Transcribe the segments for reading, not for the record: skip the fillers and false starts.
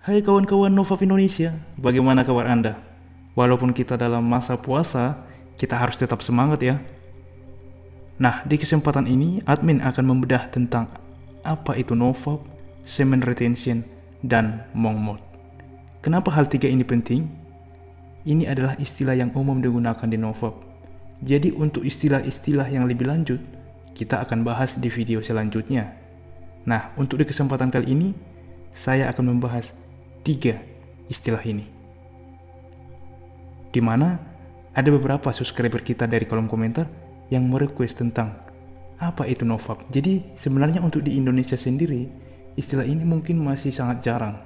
Hai kawan-kawan Novap Indonesia, bagaimana kabar Anda? Walaupun kita dalam masa puasa, kita harus tetap semangat ya. Nah, di kesempatan ini admin akan membedah tentang apa itu Novap, semen retention, dan monk mode. Kenapa hal tiga ini penting? Ini adalah istilah yang umum digunakan di Novap. Jadi untuk istilah-istilah yang lebih lanjut, kita akan bahas di video selanjutnya. Nah, untuk di kesempatan kali ini, saya akan membahas tiga istilah ini, di mana ada beberapa subscriber kita dari kolom komentar yang merequest tentang apa itu Novap. Jadi sebenarnya untuk di Indonesia sendiri istilah ini mungkin masih sangat jarang.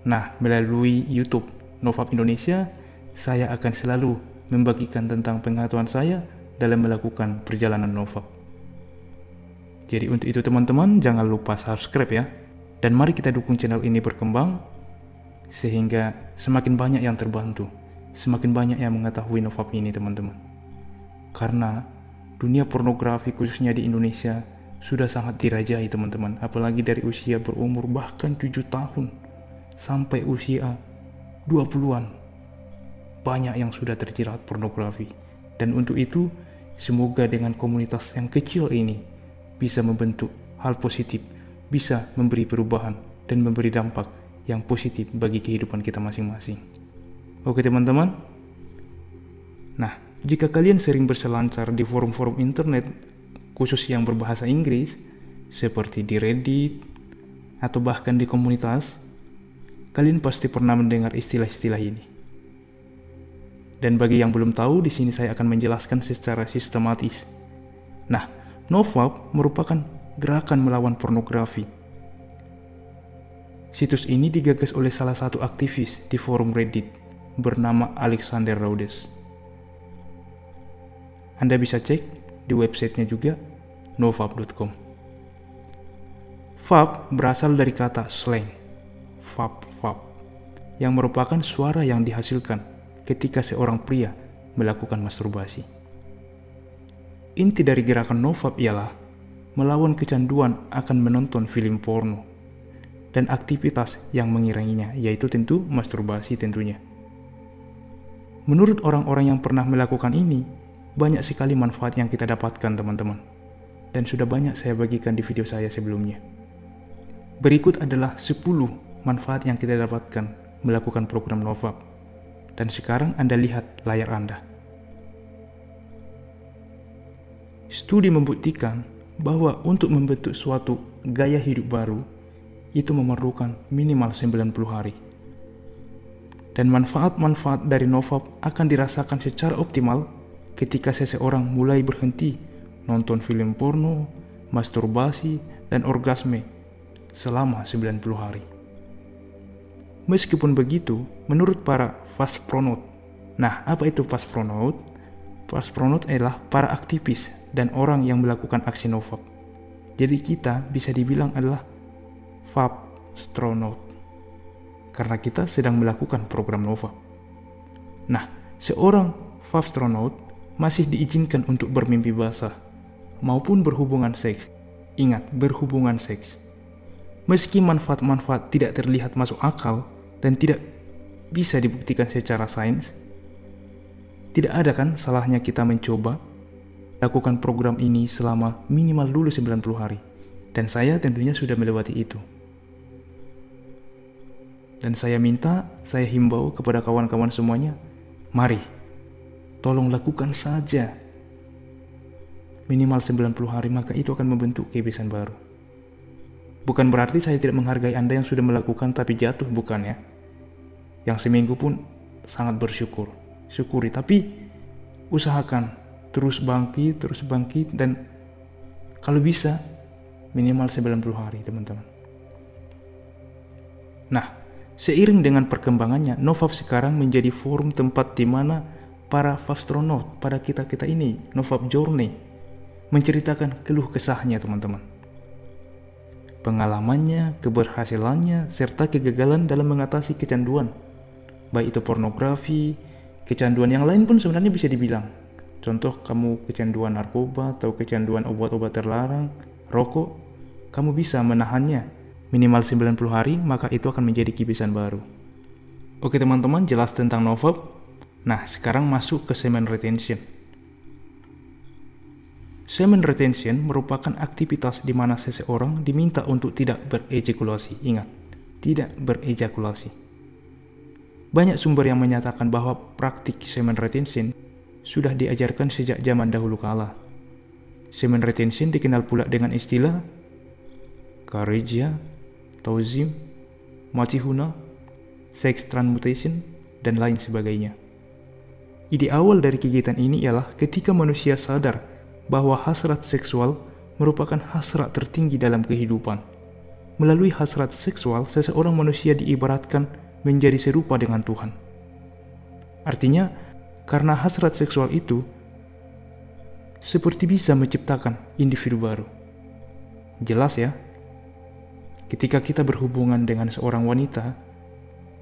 Nah, melalui YouTube Novap Indonesia, saya akan selalu membagikan tentang pengetahuan saya dalam melakukan perjalanan Novap. Jadi untuk itu teman-teman jangan lupa subscribe ya. Dan mari kita dukung channel ini berkembang, sehingga semakin banyak yang terbantu, semakin banyak yang mengetahui Novap ini teman-teman. Karena dunia pornografi khususnya di Indonesia sudah sangat dirajai teman-teman, apalagi dari usia berumur bahkan 7 tahun sampai usia 20-an. Banyak yang sudah terjerat pornografi. Dan untuk itu, semoga dengan komunitas yang kecil ini bisa membentuk hal positif, bisa memberi perubahan dan memberi dampak yang positif bagi kehidupan kita masing-masing. Oke teman-teman. Nah, jika kalian sering berselancar di forum-forum internet khusus yang berbahasa Inggris, seperti di Reddit atau bahkan di komunitas, kalian pasti pernah mendengar istilah-istilah ini. Dan bagi yang belum tahu, di sini saya akan menjelaskan secara sistematis. Nah, Novap merupakan gerakan melawan pornografi. Situs ini digagas oleh salah satu aktivis di forum Reddit bernama Alexander Rhodes. Anda bisa cek di websitenya juga, novap.com. Vap berasal dari kata slang, vap, yang merupakan suara yang dihasilkan ketika seorang pria melakukan masturbasi. Inti dari gerakan Novap ialah melawan kecanduan akan menonton film porno dan aktivitas yang mengiringinya, yaitu tentu masturbasi tentunya. Menurut orang-orang yang pernah melakukan ini, banyak sekali manfaat yang kita dapatkan teman-teman, dan sudah banyak saya bagikan di video saya sebelumnya. Berikut adalah 10 manfaat yang kita dapatkan melakukan program Novap, dan sekarang Anda lihat layar Anda. Studi membuktikan bahwa untuk membentuk suatu gaya hidup baru itu memerlukan minimal 90 hari. Dan manfaat-manfaat dari Novap akan dirasakan secara optimal ketika seseorang mulai berhenti nonton film porno, masturbasi, dan orgasme selama 90 hari. Meskipun begitu, menurut para fastpronaut. Nah, apa itu fastpronaut? Fastpronaut adalah para aktivis dan orang yang melakukan aksi Novap. Jadi kita bisa dibilang adalah Vapstronaut karena kita sedang melakukan program Novap. Nah, seorang Vapstronaut masih diizinkan untuk bermimpi basah maupun berhubungan seks. Ingat, berhubungan seks. Meski manfaat-manfaat tidak terlihat masuk akal dan tidak bisa dibuktikan secara sains, tidak ada kan salahnya kita mencoba lakukan program ini selama minimal dulu 90 hari. Dan saya tentunya sudah melewati itu. Dan saya himbau kepada kawan-kawan semuanya, mari, tolong lakukan saja. Minimal 90 hari, maka itu akan membentuk kebiasaan baru. Bukan berarti saya tidak menghargai Anda yang sudah melakukan tapi jatuh, bukan ya. Yang seminggu pun sangat bersyukur. Syukuri, tapi usahakan terus bangkit, dan kalau bisa minimal 90 hari teman-teman. Nah, seiring dengan perkembangannya, Novap sekarang menjadi forum tempat di mana para Vapstronaut, pada kita ini, Novap Journey, menceritakan keluh kesahnya teman-teman. Pengalamannya, keberhasilannya, serta kegagalan dalam mengatasi kecanduan. Baik itu pornografi, kecanduan yang lain pun sebenarnya bisa dibilang. Contoh, kamu kecanduan narkoba atau kecanduan obat-obat terlarang, rokok, kamu bisa menahannya minimal 90 hari, maka itu akan menjadi kebiasaan baru. Oke teman-teman, jelas tentang NoFap. Nah, sekarang masuk ke semen retention. Semen retention merupakan aktivitas di mana seseorang diminta untuk tidak berejakulasi. Ingat, tidak berejakulasi. Banyak sumber yang menyatakan bahwa praktik semen retention sudah diajarkan sejak zaman dahulu kala. Semen retention dikenal pula dengan istilah Kharijia, Tauzim, Matihuna, sex transmutation, dan lain sebagainya. Ide awal dari kegiatan ini ialah ketika manusia sadar bahwa hasrat seksual merupakan hasrat tertinggi dalam kehidupan. Melalui hasrat seksual, seseorang manusia diibaratkan menjadi serupa dengan Tuhan. Artinya, karena hasrat seksual itu seperti bisa menciptakan individu baru. Jelas ya? Ketika kita berhubungan dengan seorang wanita,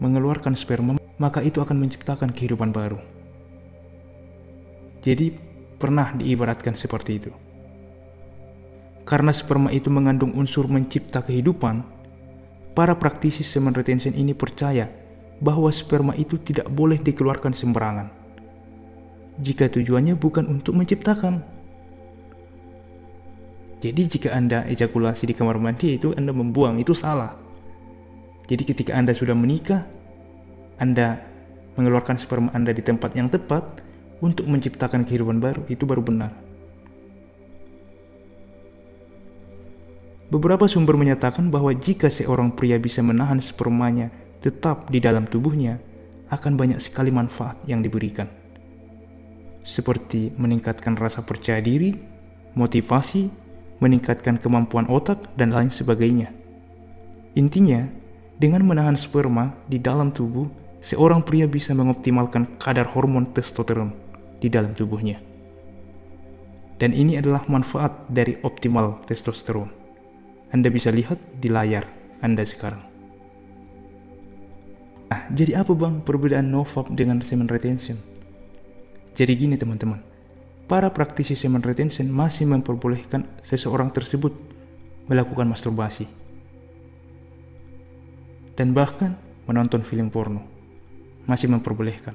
mengeluarkan sperma, maka itu akan menciptakan kehidupan baru. Jadi, pernah diibaratkan seperti itu. Karena sperma itu mengandung unsur mencipta kehidupan, para praktisi semen retention ini percaya bahwa sperma itu tidak boleh dikeluarkan sembarangan jika tujuannya bukan untuk menciptakan. Jadi jika Anda ejakulasi di kamar mandi, itu Anda membuang, itu salah. Jadi ketika Anda sudah menikah, Anda mengeluarkan sperma Anda di tempat yang tepat untuk menciptakan kehidupan baru, itu baru benar. Beberapa sumber menyatakan bahwa jika seorang pria bisa menahan spermanya tetap di dalam tubuhnya, akan banyak sekali manfaat yang diberikan. Seperti meningkatkan rasa percaya diri, motivasi, meningkatkan kemampuan otak, dan lain sebagainya. Intinya, dengan menahan sperma di dalam tubuh, seorang pria bisa mengoptimalkan kadar hormon testosteron di dalam tubuhnya. Dan ini adalah manfaat dari optimal testosteron. Anda bisa lihat di layar Anda sekarang. Nah, jadi apa bang perbedaan NoFap dengan semen retention? Jadi gini teman-teman, para praktisi semen retention masih memperbolehkan seseorang tersebut melakukan masturbasi dan bahkan menonton film porno, masih memperbolehkan.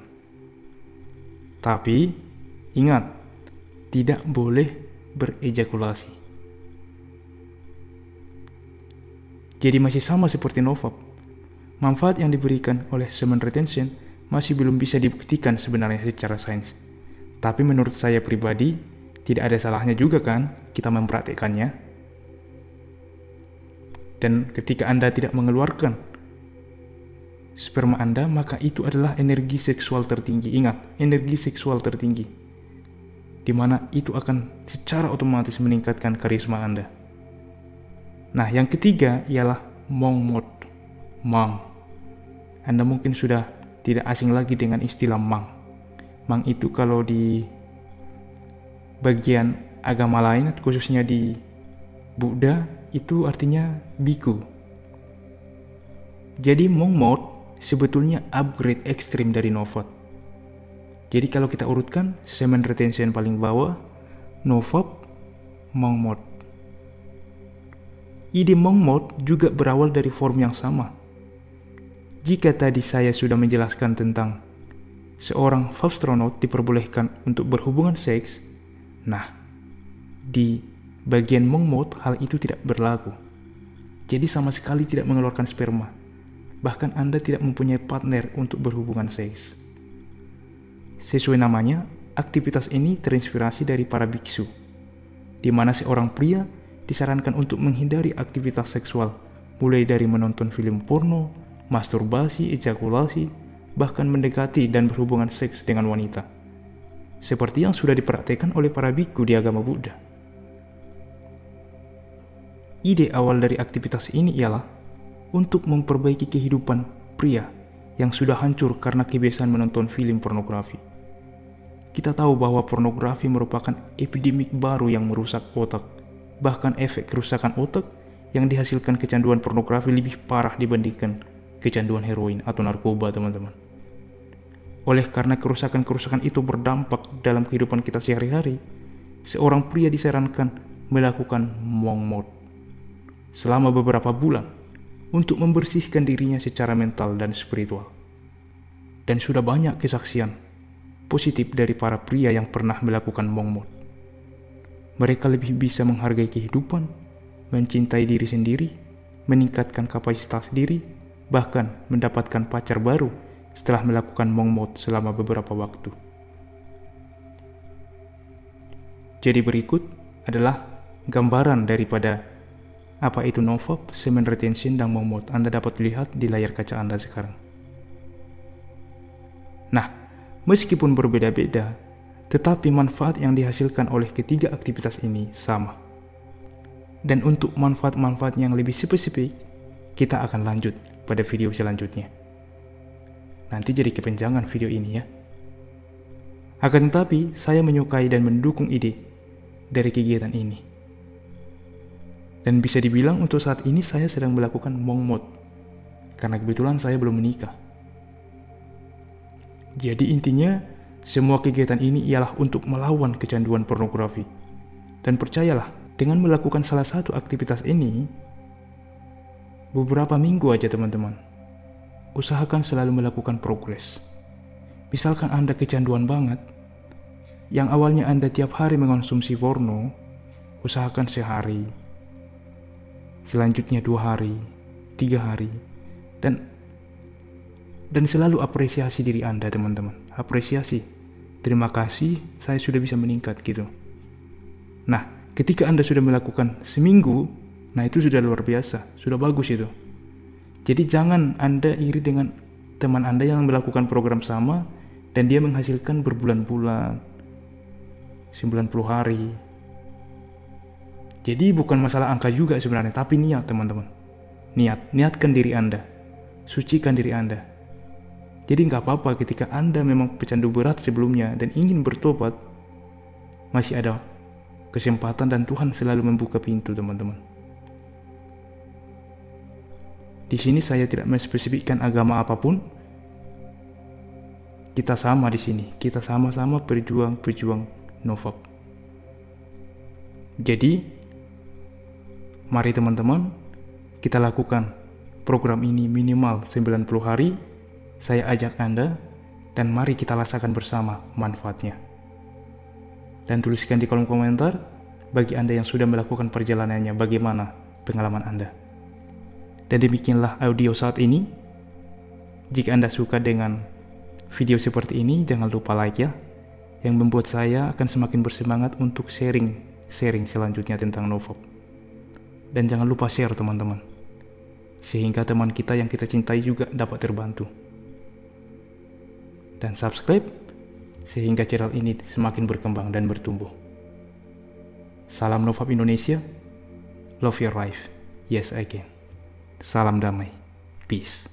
Tapi ingat, tidak boleh berejakulasi. Jadi masih sama seperti NoFap. Manfaat yang diberikan oleh semen retention masih belum bisa dibuktikan sebenarnya secara sains. Tapi menurut saya pribadi, tidak ada salahnya juga kan kita mempraktikkannya. Dan ketika Anda tidak mengeluarkan sperma Anda, maka itu adalah energi seksual tertinggi. Ingat, energi seksual tertinggi, di mana itu akan secara otomatis meningkatkan karisma Anda. Nah, yang ketiga ialah Monk Mode. Monk. Anda mungkin sudah tidak asing lagi dengan istilah Monk. Monk itu kalau di bagian agama lain, khususnya di Buddha, itu artinya biku. Jadi Monk Mode sebetulnya upgrade ekstrim dari NoFap. Jadi kalau kita urutkan, semen retention paling bawah, NoFap, Monk Mode. Ide Monk Mode juga berawal dari form yang sama. Jika tadi saya sudah menjelaskan tentang seorang astronot diperbolehkan untuk berhubungan seks, nah, di bagian Monk Mode hal itu tidak berlaku. Jadi sama sekali tidak mengeluarkan sperma. Bahkan Anda tidak mempunyai partner untuk berhubungan seks. Sesuai namanya, aktivitas ini terinspirasi dari para biksu, di mana seorang pria disarankan untuk menghindari aktivitas seksual, mulai dari menonton film porno, masturbasi, ejakulasi, bahkan mendekati dan berhubungan seks dengan wanita, seperti yang sudah dipraktikkan oleh para biku di agama Buddha. Ide awal dari aktivitas ini ialah untuk memperbaiki kehidupan pria yang sudah hancur karena kebiasaan menonton film pornografi. Kita tahu bahwa pornografi merupakan epidemik baru yang merusak otak. Bahkan efek kerusakan otak yang dihasilkan kecanduan pornografi lebih parah dibandingkan kecanduan heroin atau narkoba, teman-teman. Oleh karena kerusakan-kerusakan itu berdampak dalam kehidupan kita sehari-hari, seorang pria disarankan melakukan Monk Mode selama beberapa bulan untuk membersihkan dirinya secara mental dan spiritual. Dan sudah banyak kesaksian positif dari para pria yang pernah melakukan mongmot. Mereka lebih bisa menghargai kehidupan, mencintai diri sendiri, meningkatkan kapasitas diri, bahkan mendapatkan pacar baru setelah melakukan mongmot selama beberapa waktu. Jadi berikut adalah gambaran daripada apa itu nofap, semen retention, dan mongmot. Anda dapat lihat di layar kaca Anda sekarang. Nah, meskipun berbeda-beda, tetapi manfaat yang dihasilkan oleh ketiga aktivitas ini sama. Dan untuk manfaat-manfaat yang lebih spesifik, kita akan lanjut pada video selanjutnya. Nanti jadi kepanjangan video ini ya. Akan tetapi, saya menyukai dan mendukung ide dari kegiatan ini. Dan bisa dibilang untuk saat ini saya sedang melakukan mongmot, karena kebetulan saya belum menikah. Jadi intinya, semua kegiatan ini ialah untuk melawan kecanduan pornografi. Dan percayalah, dengan melakukan salah satu aktivitas ini, beberapa minggu aja teman-teman, usahakan selalu melakukan progres. Misalkan Anda kecanduan banget, yang awalnya Anda tiap hari mengonsumsi porno, usahakan sehari, selanjutnya 2 hari, 3 hari, dan selalu apresiasi diri Anda teman-teman. Apresiasi, terima kasih saya sudah bisa meningkat gitu. Nah, ketika Anda sudah melakukan seminggu, nah itu sudah luar biasa, sudah bagus itu. Jadi jangan Anda iri dengan teman Anda yang melakukan program sama dan dia menghasilkan berbulan-bulan, 90 hari. Jadi bukan masalah angka juga sebenarnya, tapi niat teman-teman. Niatkan diri Anda, sucikan diri Anda. Jadi nggak apa-apa ketika Anda memang pecandu berat sebelumnya dan ingin bertobat, masih ada kesempatan dan Tuhan selalu membuka pintu teman-teman. Di sini saya tidak menspesifikkan agama apapun. Kita sama di sini, kita sama-sama berjuang nofap. Jadi, mari teman-teman, kita lakukan program ini minimal 90 hari. Saya ajak Anda, dan mari kita rasakan bersama manfaatnya. Dan tuliskan di kolom komentar, bagi Anda yang sudah melakukan perjalanannya, bagaimana pengalaman Anda. Dan demikianlah audio saat ini. Jika Anda suka dengan video seperti ini, jangan lupa like ya, yang membuat saya akan semakin bersemangat untuk sharing selanjutnya tentang nofap. Dan jangan lupa share teman-teman, sehingga teman kita yang kita cintai juga dapat terbantu. Dan subscribe sehingga channel ini semakin berkembang dan bertumbuh. Salam nofap Indonesia, love your life, yes I can. Salam damai, peace.